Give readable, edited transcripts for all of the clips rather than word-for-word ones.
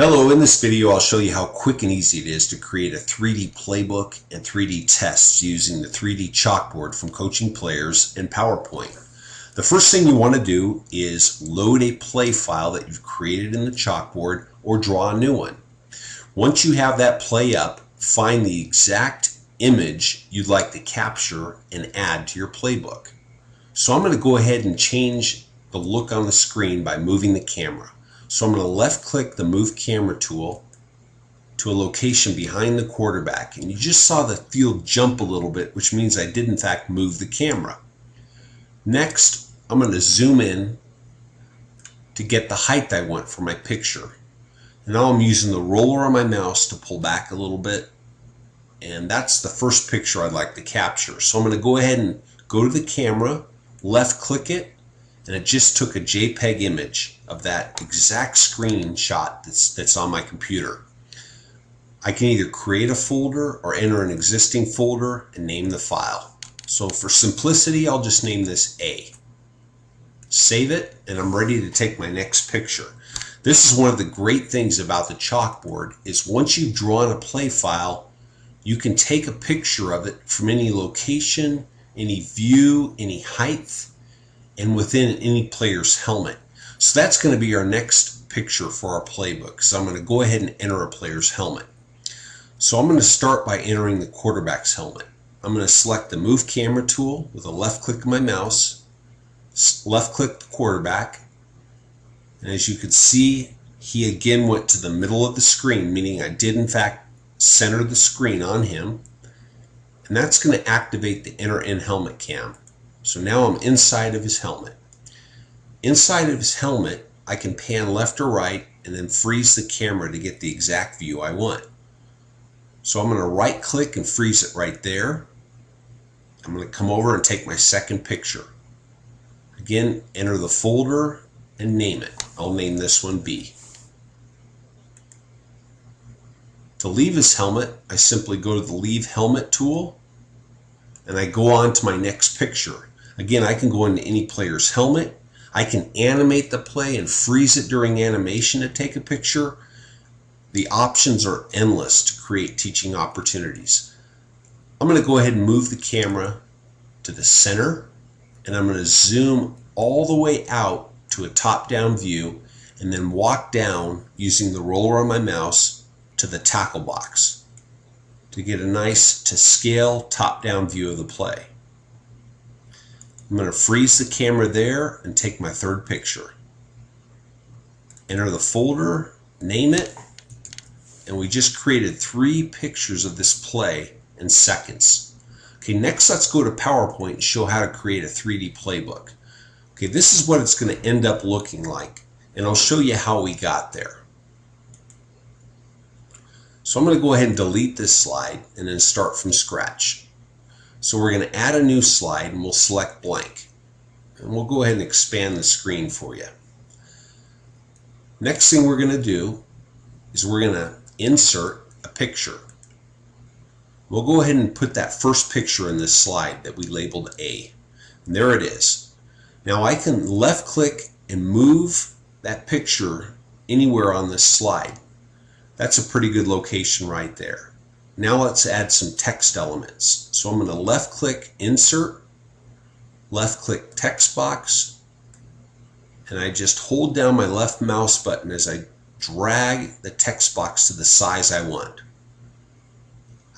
Hello, in this video I'll show you how quick and easy it is to create a 3D playbook and 3D tests using the 3D chalkboard from Coaching Players and PowerPoint. The first thing you want to do is load a play file that you've created in the chalkboard or draw a new one. Once you have that play up, find the exact image you'd like to capture and add to your playbook. So I'm going to go ahead and change the look on the screen by moving the camera. So I'm going to left click the move camera tool to a location behind the quarterback, and you just saw the field jump a little bit, which means I did in fact move the camera. Next, I'm going to zoom in to get the height I want for my picture. And now I'm using the roller on my mouse to pull back a little bit, and that's the first picture I'd like to capture. So I'm going to go ahead and go to the camera, left click it, and it just took a JPEG image of that exact screenshot that's on my computer. I can either create a folder or enter an existing folder and name the file. So for simplicity, I'll just name this A. Save it, and I'm ready to take my next picture. This is one of the great things about the chalkboard is once you've drawn a play file, you can take a picture of it from any location, any view, any height, and within any player's helmet. So that's going to be our next picture for our playbook. So I'm going to go ahead and enter a player's helmet. So I'm going to start by entering the quarterback's helmet. I'm going to select the move camera tool with a left click of my mouse, left click the quarterback, and as you can see, he again went to the middle of the screen, meaning I did in fact center the screen on him, and that's going to activate the enter in helmet cam. So now I'm inside of his helmet. Inside of his helmet, I can pan left or right and then freeze the camera to get the exact view I want. So I'm going to right click and freeze it right there. I'm going to come over and take my second picture. Again, enter the folder and name it. I'll name this one B. To leave his helmet, I simply go to the Leave Helmet tool and I go on to my next picture. Again, I can go into any player's helmet. I can animate the play and freeze it during animation to take a picture. The options are endless to create teaching opportunities. I'm going to go ahead and move the camera to the center, and I'm going to zoom all the way out to a top-down view and then walk down using the roller on my mouse to the tackle box to get a nice to scale top-down view of the play. I'm going to freeze the camera there and take my third picture. Enter the folder, name it, and we just created 3 pictures of this play in seconds. Okay, next let's go to PowerPoint and show how to create a 3D playbook. Okay, this is what it's going to end up looking like, and I'll show you how we got there. So I'm going to go ahead and delete this slide and then start from scratch. So we're going to add a new slide and we'll select blank. And we'll go ahead and expand the screen for you. Next thing we're going to do is we're going to insert a picture. We'll go ahead and put that first picture in this slide that we labeled A. And there it is. Now I can left click and move that picture anywhere on this slide. That's a pretty good location right there. Now let's add some text elements. So I'm going to left click insert, left click text box, and I just hold down my left mouse button as I drag the text box to the size I want.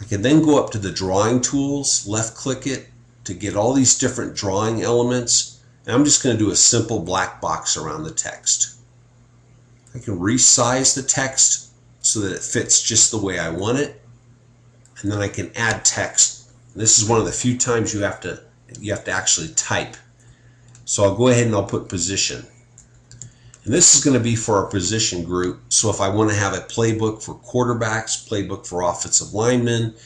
I can then go up to the drawing tools, left click it to get all these different drawing elements, and I'm just going to do a simple black box around the text. I can resize the text so that it fits just the way I want it. And then I can add text. This is one of the few times you have to actually type. So I'll go ahead and I'll put position. And this is going to be for our position group. So if I want to have a playbook for quarterbacks, playbook for offensive linemen,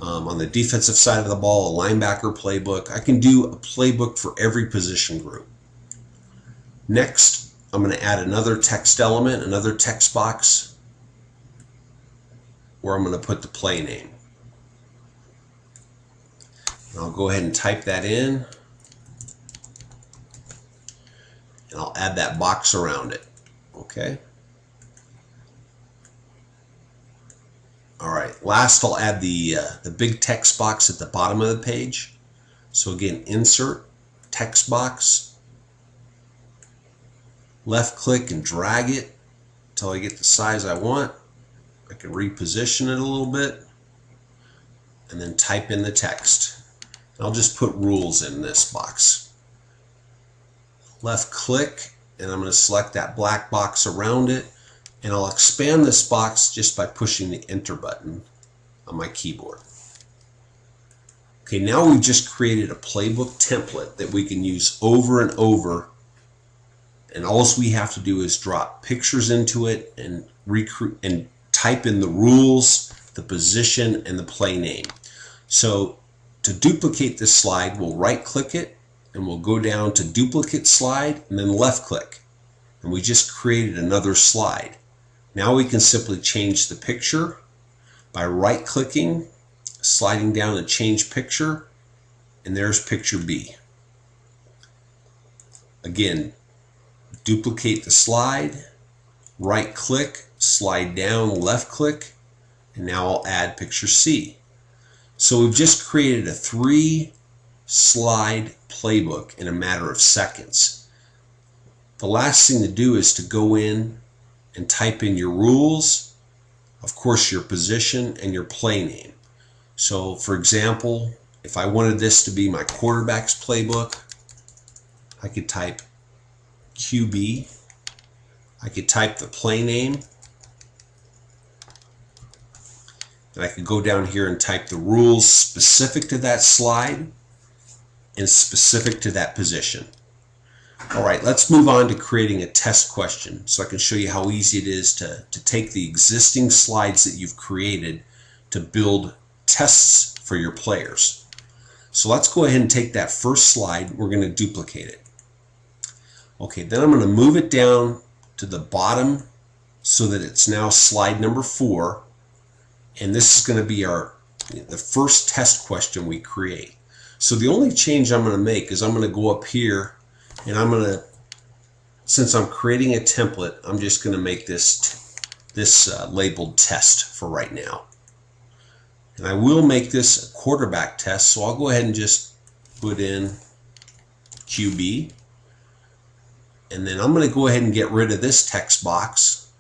on the defensive side of the ball, a linebacker playbook, I can do a playbook for every position group. Next, I'm going to add another text element, another text box, where I'm going to put the play name. I'll go ahead and type that in, and I'll add that box around it. Okay. last I'll add the big text box at the bottom of the page. So again, insert, text box, left click and drag it until I get the size I want. I can reposition it a little bit and then type in the text. I'll just put rules in this box. Left click, and I'm going to select that black box around it, and I'll expand this box just by pushing the enter button on my keyboard. Okay, now we've just created a playbook template that we can use over and over, and all we have to do is drop pictures into it and type in the rules, the position, and the play name. So to duplicate this slide, we'll right click it and we'll go down to duplicate slide and then left click, and we just created another slide. Now we can simply change the picture by right clicking, sliding down to change picture, and there's picture B. Again, duplicate the slide, right click, slide down, left click, and now I'll add picture C. So we've just created a 3-slide playbook in a matter of seconds. The last thing to do is to go in and type in your rules, of course your position, and your play name. So for example, if I wanted this to be my quarterback's playbook, I could type QB. I could type the play name, and I could go down here and type the rules specific to that slide and specific to that position. Alright, let's move on to creating a test question so I can show you how easy it is to take the existing slides that you've created to build tests for your players. So let's go ahead and take that first slide. We're going to duplicate it. Okay, then I'm going to move it down to the bottom so that it's now slide number 4, and this is going to be the first test question we create. So the only change I'm going to make is I'm going to go up here, and I'm going to, since I'm creating a template, I'm just going to make this labeled test for right now. And I will make this a quarterback test, so I'll go ahead and just put in QB. And then I'm going to go ahead and get rid of this text box.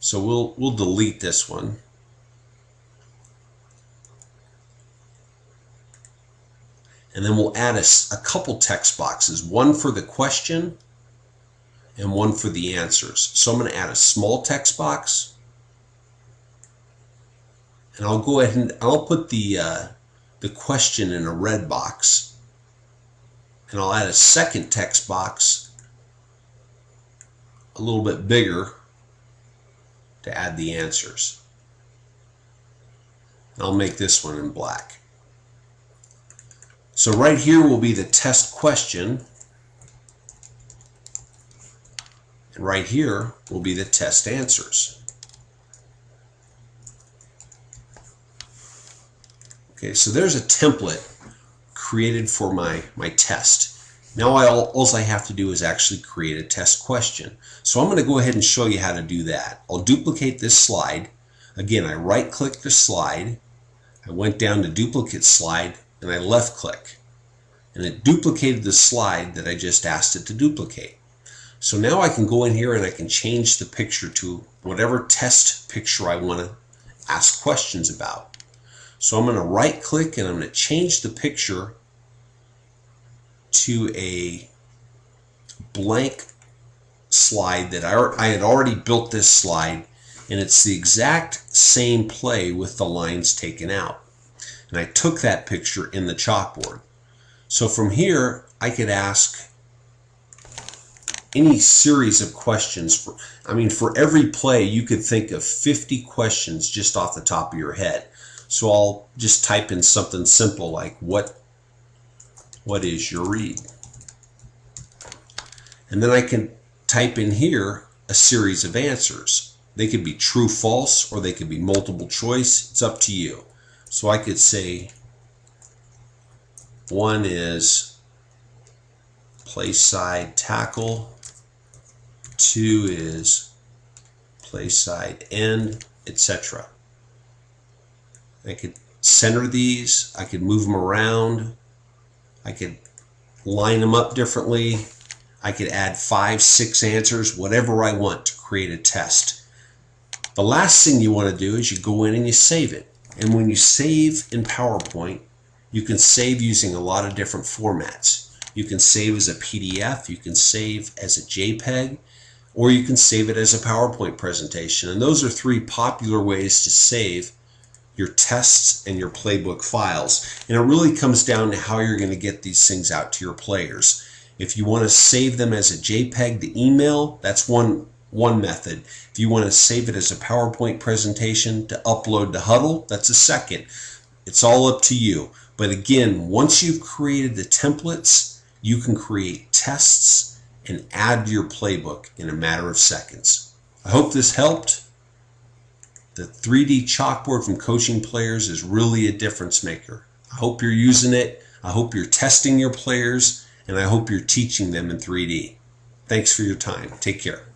So we'll delete this one. And then we'll add a couple text boxes, one for the question and one for the answers. So I'm going to add a small text box, and I'll go ahead and I'll put the question in a red box, and I'll add a second text box a little bit bigger to add the answers. And I'll make this one in black. So right here will be the test question, and right here will be the test answers. Okay, so there's a template created for my test. Now all I have to do is actually create a test question. So I'm going to go ahead and show you how to do that. I'll duplicate this slide. Again, I right click the slide, I went down to duplicate slide, and I left click, and it duplicated the slide that I just asked it to duplicate. So now I can go in here and I can change the picture to whatever test picture I want to ask questions about. So I'm going to right click and I'm going to change the picture to a blank slide that I had already built this slide, and it's the exact same play with the lines taken out. And I took that picture in the chalkboard. So from here I could ask any series of questions. For every play you could think of 50 questions just off the top of your head. So I'll just type in something simple like what is your read? And then I can type in here a series of answers. They could be true, false, or they could be multiple choice. It's up to you. So I could say 1 is play side tackle, 2 is play side end, etc. I could center these, I could move them around, I could line them up differently, I could add 5, 6 answers, whatever I want to create a test. The last thing you want to do is you go in and you save it. And when you save in PowerPoint, you can save using a lot of different formats. You can save as a PDF, you can save as a JPEG, or you can save it as a PowerPoint presentation. And those are 3 popular ways to save your tests and your playbook files. And it really comes down to how you're going to get these things out to your players. If you want to save them as a JPEG to email, that's one method. If you want to save it as a PowerPoint presentation to upload to Huddle, that's a second. It's all up to you. But again, once you've created the templates, you can create tests and add to your playbook in a matter of seconds. I hope this helped. The 3D chalkboard from Coaching Players is really a difference maker. I hope you're using it. I hope you're testing your players, and I hope you're teaching them in 3D. Thanks for your time. Take care.